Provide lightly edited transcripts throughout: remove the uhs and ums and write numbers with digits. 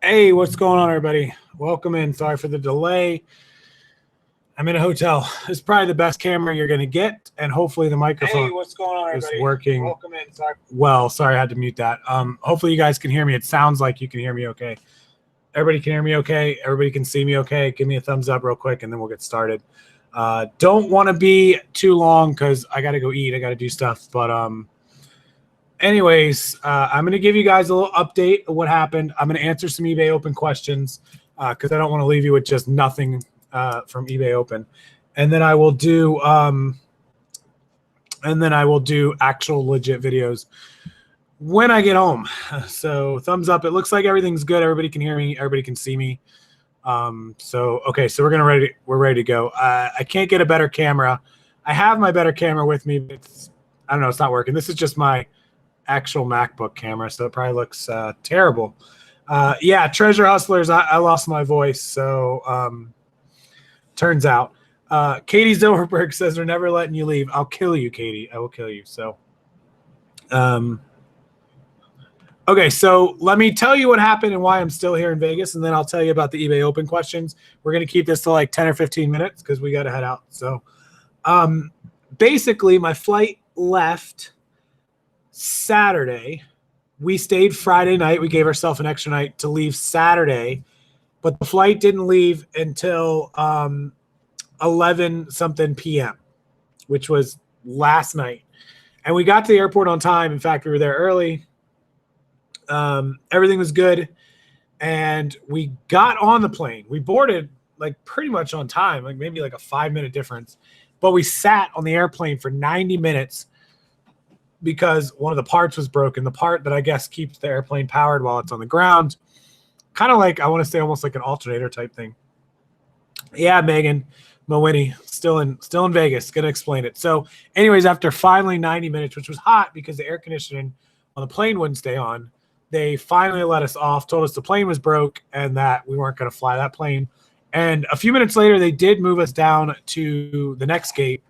Hey, what's going on, everybody? Welcome in. Sorry for the delay. I'm in a hotel. This is probably the best camera you're going to get, and hopefully the microphone Hey, what's going on, everybody? is working. Welcome in. Sorry. Well, sorry, I had to mute that. Hopefully you guys can hear me. It sounds like you can hear me okay. Everybody can hear me okay? Everybody can see me okay? Give me a thumbs up real quick, and then we'll get started. Don't want to be too long because I got to go eat. I got to do stuff, but anyways, I'm going to give you guys a little update of what happened. I'm going to answer some eBay Open questions because I don't want to leave you with just nothing from eBay Open, and then I will do actual legit videos when I get home. So thumbs up. It looks like everything's good. Everybody can hear me. Everybody can see me. So we're ready to go. I can't get a better camera. I have my better camera with me, but I don't know. It's not working. This is just my actual MacBook camera, so it probably looks terrible. Yeah, Treasure Hustlers, I lost my voice, so turns out. Katie Zilberberg says they're never letting you leave. I'll kill you, Katie. I will kill you. So, okay, so let me tell you what happened and why I'm still here in Vegas, and then I'll tell you about the eBay Open questions. We're going to keep this to like 10 or 15 minutes because we got to head out. So, basically, my flight left Saturday. We stayed Friday night. We gave ourselves an extra night to leave Saturday, but the flight didn't leave until 11 something p.m., which was last night. And we got to the airport on time. In fact, we were there early. Everything was good. And we got on the plane. We boarded like pretty much on time, like maybe like a 5-minute difference. But we sat on the airplane for 90 minutes because one of the parts was broken. The part that I guess keeps the airplane powered while it's on the ground. Kind of like, I want to say almost like an alternator type thing. Yeah, Megan Mowini, still in Vegas. Gonna explain it. So anyways, after finally 90 minutes, which was hot because the air conditioning on the plane wouldn't stay on, they finally let us off, told us the plane was broke and that we weren't going to fly that plane. And a few minutes later, they did move us down to the next gate.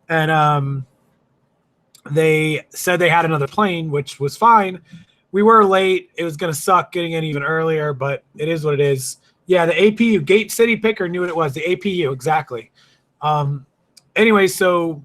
And they said they had another plane, which was fine. We were late. It was going to suck getting in even earlier, but it is what it is. Yeah, the APU, Gate City Picker knew what it was, the APU, exactly. Anyway, so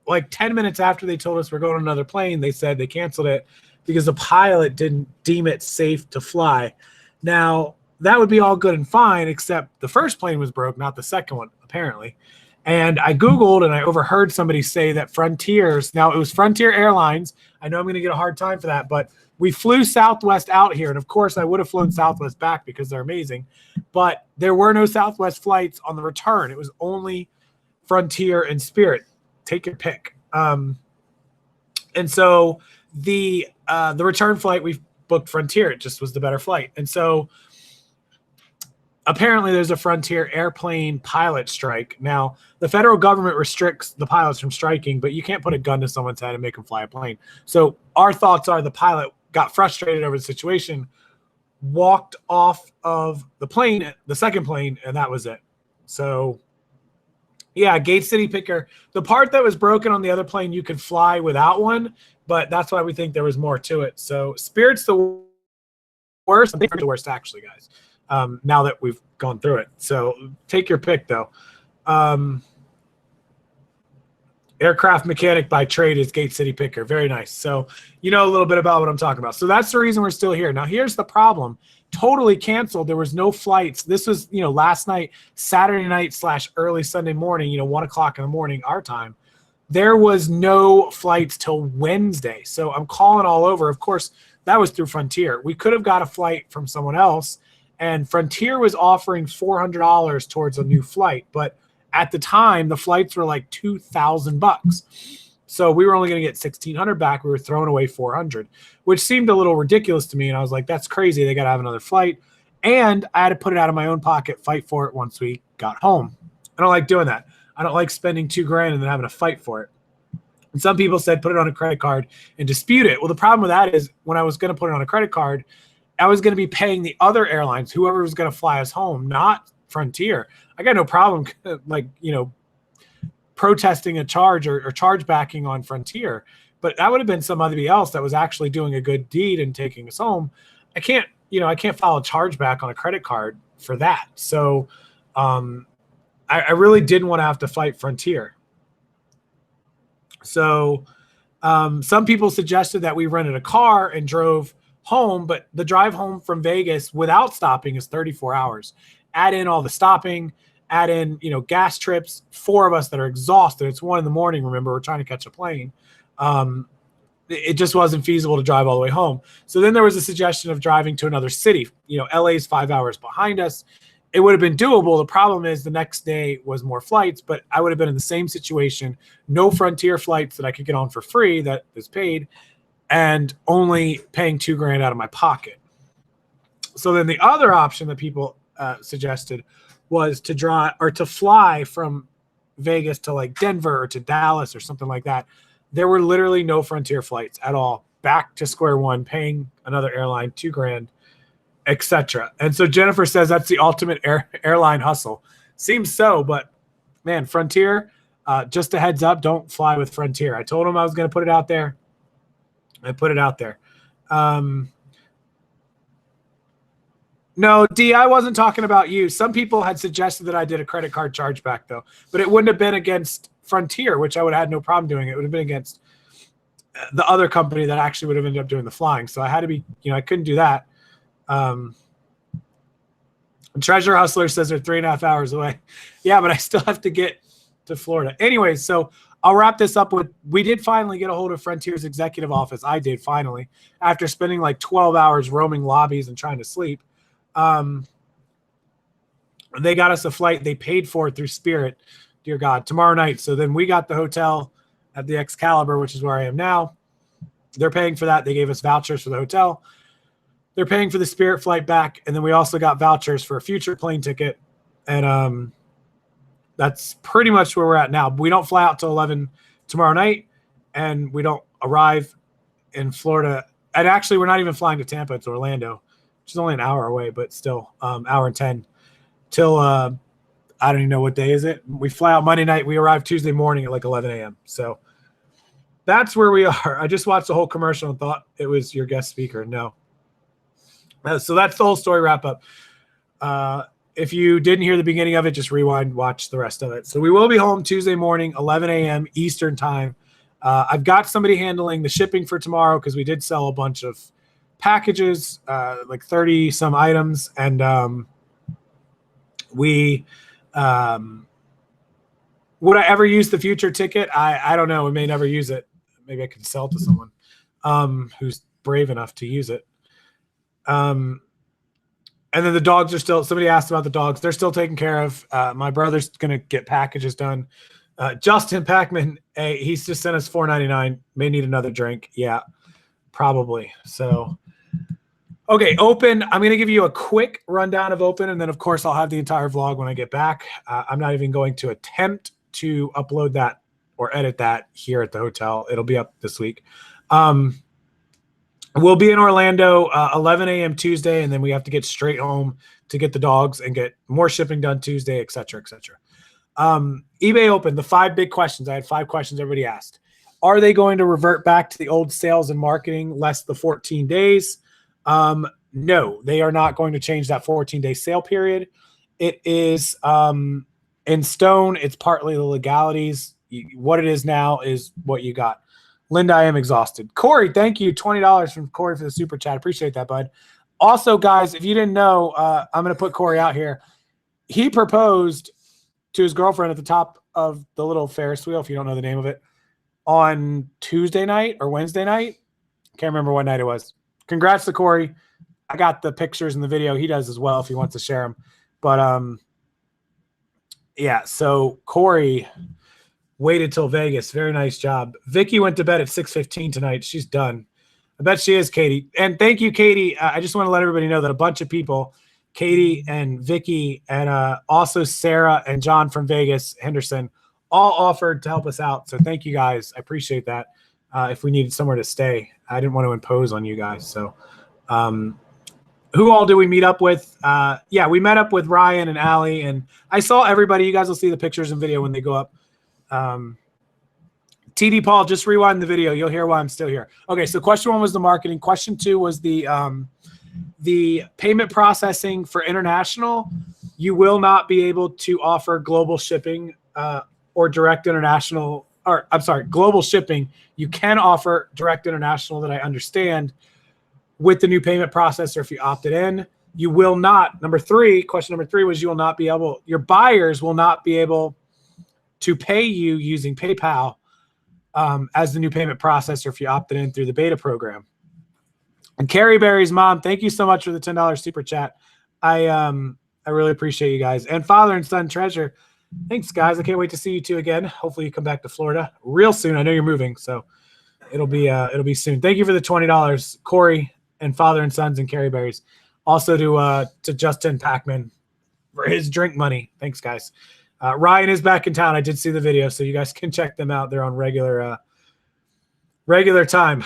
like 10 minutes after they told us we're going on another plane, they said they canceled it because the pilot didn't deem it safe to fly. Now, that would be all good and fine, except the first plane was broke, not the second one, apparently. And I Googled and I overheard somebody say that Frontiers, now it was Frontier Airlines. I know I'm going to get a hard time for that, but we flew Southwest out here. And of course, I would have flown Southwest back because they're amazing. But there were no Southwest flights on the return. It was only Frontier and Spirit. Take your pick. And so the return flight, we booked Frontier. It just was the better flight. And so apparently there's a Frontier airplane pilot strike. Now, the federal government restricts the pilots from striking, but you can't put a gun to someone's head and make them fly a plane. So our thoughts are the pilot got frustrated over the situation, walked off of the plane, the second plane, and that was it. So, yeah, Gate City Picker. The part that was broken on the other plane, you could fly without one, but that's why we think there was more to it. So Spirit's the worst. I think it's the worst, actually, guys. Now that we've gone through it. So take your pick, though. Aircraft mechanic by trade is Gate City Picker. Very nice. So you know a little bit about what I'm talking about. So that's the reason we're still here. Now, here's the problem. Totally canceled. There was no flights. This was, last night, Saturday night / early Sunday morning, 1 o'clock in the morning, our time. There was no flights till Wednesday. So I'm calling all over. Of course, that was through Frontier. We could have got a flight from someone else. And Frontier was offering $400 towards a new flight. But at the time, the flights were like $2,000. So we were only going to get $1,600 back. We were throwing away $400, which seemed a little ridiculous to me. And I was like, that's crazy. They got to have another flight. And I had to put it out of my own pocket, fight for it once we got home. I don't like doing that. I don't like spending $2,000 and then having to fight for it. And some people said, put it on a credit card and dispute it. Well, the problem with that is when I was going to put it on a credit card, I was going to be paying the other airlines, whoever was going to fly us home, not Frontier. I got no problem, protesting a charge or charge backing on Frontier. But that would have been somebody else that was actually doing a good deed and taking us home. I can't I can't file a chargeback on a credit card for that. So I really didn't want to have to fight Frontier. So some people suggested that we rented a car and drove home, but the drive home from Vegas without stopping is 34 hours. Add in all the stopping, add in, gas trips, 4 of us that are exhausted. It's 1 a.m. Remember, we're trying to catch a plane. It just wasn't feasible to drive all the way home. So then there was a suggestion of driving to another city. LA's 5 hours behind us. It would have been doable. The problem is the next day was more flights, but I would have been in the same situation. No Frontier flights that I could get on for free that is paid, and only paying $2,000 out of my pocket. So then the other option that people suggested was to fly from Vegas to like Denver or to Dallas or something like that. There were literally no Frontier flights at all. Back to square one, paying another airline $2,000, etc. And so Jennifer says that's the ultimate airline hustle. Seems so, but man, Frontier, just a heads up, don't fly with Frontier. I told them I was going to put it out there. I put it out there. No, D, I wasn't talking about you. Some people had suggested that I did a credit card chargeback, though. But it wouldn't have been against Frontier, which I would have had no problem doing. It would have been against the other company that actually would have ended up doing the flying. So I had to be, I couldn't do that. Treasure Hustler says they're 3.5 hours away. Yeah, but I still have to get to Florida. Anyways, so I'll wrap this up with, we did finally get a hold of Frontier's executive office. I did finally, after spending like 12 hours roaming lobbies and trying to sleep. They got us a flight. They paid for it through Spirit, dear God, tomorrow night. So then we got the hotel at the Excalibur, which is where I am now. They're paying for that. They gave us vouchers for the hotel. They're paying for the Spirit flight back. And then we also got vouchers for a future plane ticket. And that's pretty much where we're at now. We don't fly out till 11 tomorrow night, and we don't arrive in Florida. And actually, we're not even flying to Tampa. It's Orlando, which is only an hour away, but still hour and 10 till I don't even know what day is it. We fly out Monday night. We arrive Tuesday morning at like 11 a.m. So that's where we are. I just watched the whole commercial and thought it was your guest speaker. No. So that's the whole story wrap up. If you didn't hear the beginning of it, just rewind, watch the rest of it. So we will be home Tuesday morning, 11 a.m. Eastern time. I've got somebody handling the shipping for tomorrow because we did sell a bunch of packages, like 30 some items. And would I ever use the future ticket? I don't know. We may never use it. Maybe I could sell it to someone who's brave enough to use it. And then the dogs are still, somebody asked about the dogs. They're still taken care of. My brother's going to get packages done. Justin Packman, he's just sent us $4.99. May need another drink. Yeah, probably. So, okay, Open. I'm going to give you a quick rundown of Open. And then, of course, I'll have the entire vlog when I get back. I'm not even going to attempt to upload that or edit that here at the hotel. It'll be up this week. We'll be in Orlando 11 a.m. Tuesday, and then we have to get straight home to get the dogs and get more shipping done Tuesday, et cetera, et cetera. eBay Open, the 5 big questions. I had 5 questions everybody asked. Are they going to revert back to the old sales and marketing less the 14 days? No, they are not going to change that 14-day sale period. It is in stone. It's partly the legalities. What it is now is what you got. Linda, I am exhausted. Corey, thank you. $20 from Corey for the super chat. Appreciate that, bud. Also, guys, if you didn't know, I'm going to put Corey out here. He proposed to his girlfriend at the top of the little Ferris wheel, if you don't know the name of it, on Tuesday night or Wednesday night. Can't remember what night it was. Congrats to Corey. I got the pictures and the video. He does as well if he wants to share them. But, yeah, so Corey waited till Vegas. Very nice job. Vicky went to bed at 6:15 tonight. She's done. I bet she is, Katie. And thank you, Katie. I just want to let everybody know that a bunch of people, Katie and Vicky and also Sarah and John from Vegas, Henderson, all offered to help us out. So thank you guys. I appreciate that. If we needed somewhere to stay, I didn't want to impose on you guys. So who all did we meet up with? Yeah, we met up with Ryan and Allie, and I saw everybody. You guys will see the pictures and video when they go up. TD Paul, just rewind the video. You'll hear why I'm still here. Okay, so question 1 was the marketing. Question 2 was the The payment processing for international, you will not be able to offer global shipping or direct international, or I'm sorry, global shipping. You can offer direct international, that I understand, with the new payment processor if you opted in. You will not. Question number three was, you will not be able, your buyers will not be able to pay you using PayPal as the new payment processor if you opted in through the beta program. And Carrie Berry's mom, thank you so much for the $10 super chat. I really appreciate you guys. And father and son treasure, thanks guys. I can't wait to see you two again. Hopefully you come back to Florida real soon. I know you're moving, so it'll be soon. Thank you for the $20, Corey and father and sons and Carrie Berry's. Also to Justin Packman for his drink money. Thanks guys. Ryan is back in town. I did see the video, so you guys can check them out. They're on regular time.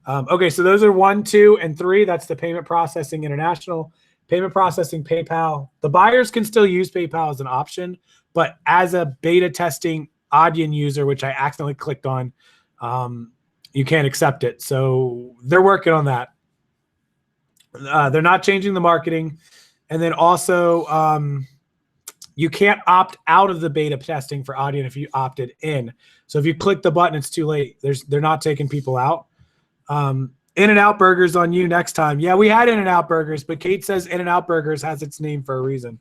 Okay, so those are 1, 2, and 3. That's the payment processing international, payment processing PayPal. The buyers can still use PayPal as an option, but as a beta testing Adyen user, which I accidentally clicked on, you can't accept it. So they're working on that. They're not changing the marketing. And then also, you can't opt out of the beta testing for Adyen if you opted in. So if you click the button, it's too late. They're not taking people out. In-N-Out Burgers on you next time. Yeah, we had In-N-Out Burgers, but Kate says In-N-Out Burgers has its name for a reason.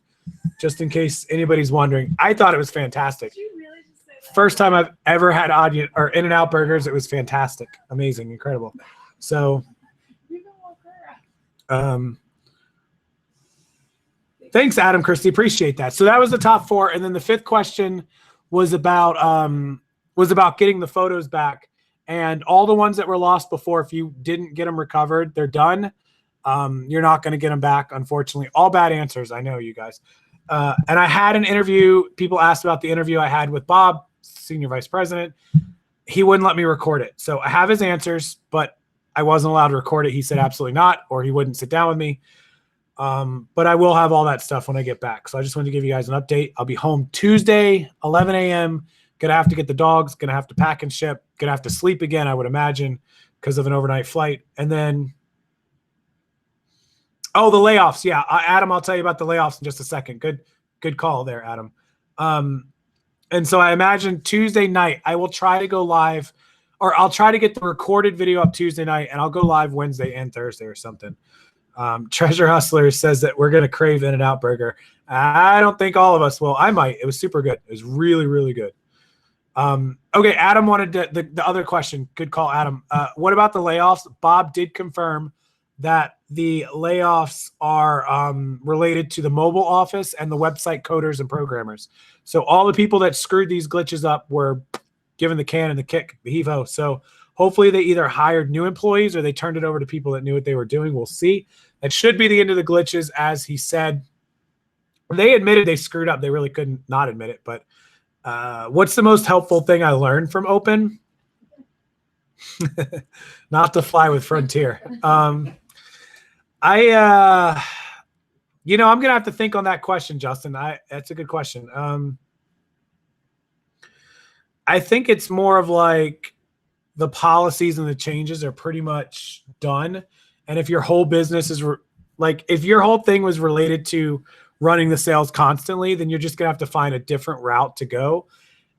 Just in case anybody's wondering. I thought it was fantastic. Did you really just say that? First time I've ever had Adyen or In-N-Out Burgers. It was fantastic. Amazing. Incredible. So thanks, Adam Christie. Appreciate that. So that was the top 4. And then the 5th question was about getting the photos back. And all the ones that were lost before, if you didn't get them recovered, they're done. You're not going to get them back, unfortunately. All bad answers. I know, you guys. And I had an interview. People asked about the interview I had with Bob, Senior Vice President. He wouldn't let me record it. So I have his answers, but I wasn't allowed to record it. He said absolutely not, or he wouldn't sit down with me. But I will have all that stuff when I get back. So I just wanted to give you guys an update. I'll be home Tuesday, 11 a.m., Gonna have to get the dogs, gonna have to pack and ship, gonna have to sleep again, I would imagine, because of an overnight flight. And then, the layoffs. Yeah, Adam, I'll tell you about the layoffs in just a second. Good call there, Adam. And so I imagine Tuesday night, I will try to go live, or I'll try to get the recorded video up Tuesday night, and I'll go live Wednesday and Thursday or something. Treasure Hustler says that we're gonna crave In-N-Out Burger. I don't think all of us will. I might. It was super good. It was really, really good. Okay, Adam wanted the other question. Good call, Adam. What about the layoffs? Bob did confirm that the layoffs are related to the mobile office and the website coders and programmers. So all the people that screwed these glitches up were given the can and the kick, the heave-ho. So hopefully they either hired new employees or they turned it over to people that knew what they were doing. We'll see. That should be the end of the glitches, as he said. They admitted they screwed up. They really couldn't not admit it, but what's the most helpful thing I learned from Open? Not to fly with Frontier. I'm going to have to think on that question, Justin. That's a good question. I think it's more of like the policies and the changes are pretty much done. And if your whole business is if your whole thing was related to running the sales constantly, then you're just going to have to find a different route to go.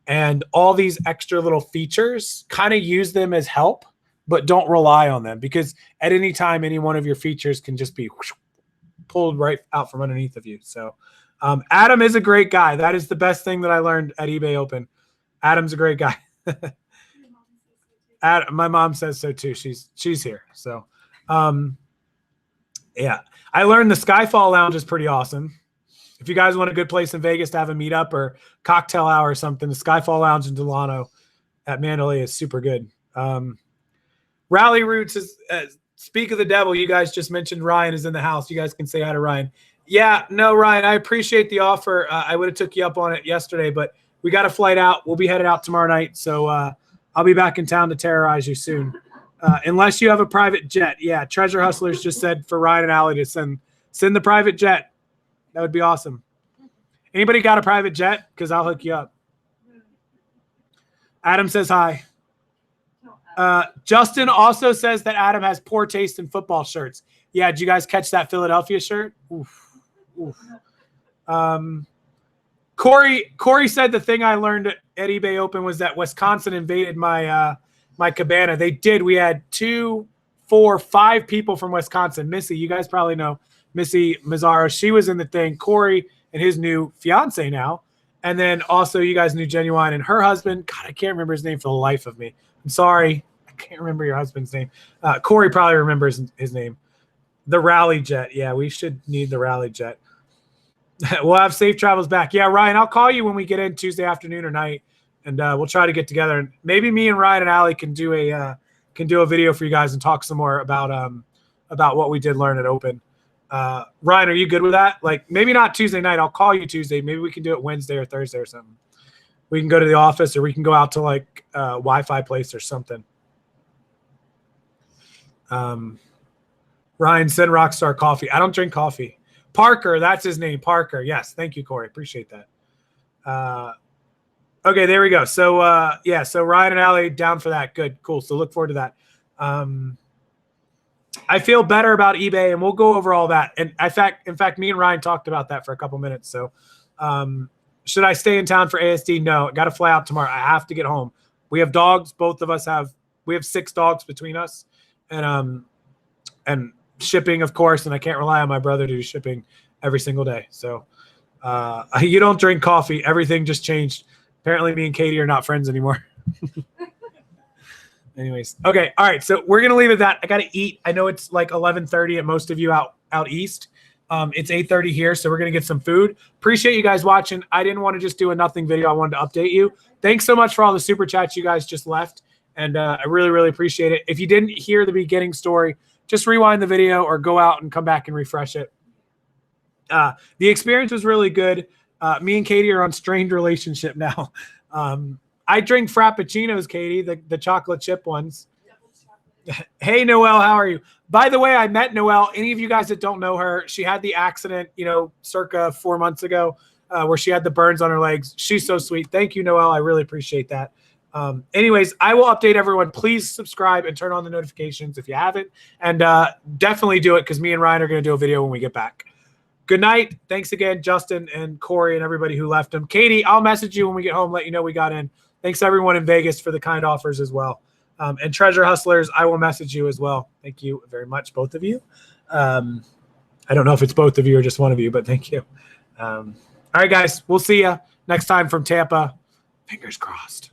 And all these extra little features, kind of use them as help, but don't rely on them, because at any time, any one of your features can just be pulled right out from underneath of you. So Adam is a great guy. That is the best thing that I learned at eBay Open. Adam's a great guy. My mom says so too. She's here. So yeah, I learned the Skyfall Lounge is pretty awesome. If you guys want a good place in Vegas to have a meetup or cocktail hour or something, the Skyfall Lounge in Delano at Mandalay is super good. Rally Roots is speak of the devil. You guys just mentioned Ryan is in the house. You guys can say hi to Ryan. Yeah, no, Ryan, I appreciate the offer. I would have took you up on it yesterday, but we got a flight out. We'll be headed out tomorrow night. So I'll be back in town to terrorize you soon. Unless you have a private jet. Yeah, Treasure Hustlers just said for Ryan and Allie to send the private jet. That would be awesome. Anybody got a private jet? Because I'll hook you up. Adam says hi. Justin also says that Adam has poor taste in football shirts. Yeah, did you guys catch that Philadelphia shirt? Oof. Corey said the thing I learned at eBay Open was that Wisconsin invaded my my cabana. They did. We had 2, 4, 5 people from Wisconsin. Missy, you guys probably know Missy Mazzaro. She was in the thing. Corey and his new fiance now. And then also you guys knew Genuine and her husband. God, I can't remember his name for the life of me. I'm sorry. I can't remember your husband's name. Corey probably remembers his name. The Rally Jet. Yeah, we should need the Rally Jet. We'll have safe travels back. Yeah, Ryan, I'll call you when we get in Tuesday afternoon or night, and we'll try to get together. And maybe me and Ryan and Allie can do a video for you guys and talk some more about what we did learn at Open. Ryan, are you good with that? Like maybe not Tuesday night. I'll call you Tuesday. Maybe we can do it Wednesday or Thursday or something. We can go to the office or we can go out to like a Wi-Fi place or something. Ryan, send Rockstar coffee. I don't drink coffee. Parker, that's his name. Parker. Yes. Thank you, Corey. Appreciate that. Okay, there we go. So yeah, so Ryan and Allie down for that. Good, cool. So look forward to that. I feel better about eBay, and we'll go over all that. And in fact, me and Ryan talked about that for a couple minutes. So should I stay in town for ASD? No, got to fly out tomorrow. I have to get home. We have dogs. Both of us we have 6 dogs between us, and shipping, of course, and I can't rely on my brother to do shipping every single day. So you don't drink coffee. Everything just changed. Apparently me and Katie are not friends anymore. Anyways. Okay. All right. So we're going to leave it at that. I got to eat. I know it's like 11:30 at most of you out east. It's 8:30 here. So we're going to get some food. Appreciate you guys watching. I didn't want to just do a nothing video. I wanted to update you. Thanks so much for all the super chats you guys just left. And I really, really appreciate it. If you didn't hear the beginning story, just rewind the video or go out and come back and refresh it. The experience was really good. Me and Katie are on strained relationship now. I drink Frappuccinos, Katie, the chocolate chip ones. Hey, Noelle, how are you? By the way, I met Noelle. Any of you guys that don't know her, she had the accident, circa 4 months ago where she had the burns on her legs. She's so sweet. Thank you, Noelle. I really appreciate that. Anyways, I will update everyone. Please subscribe and turn on the notifications if you haven't. And definitely do it because me and Ryan are going to do a video when we get back. Good night. Thanks again, Justin and Corey and everybody who left them. Katie, I'll message you when we get home, let you know we got in. Thanks everyone in Vegas for the kind offers as well. And Treasure Hustlers, I will message you as well. Thank you very much, both of you. I don't know if it's both of you or just one of you, but thank you. All right, guys, we'll see you next time from Tampa. Fingers crossed.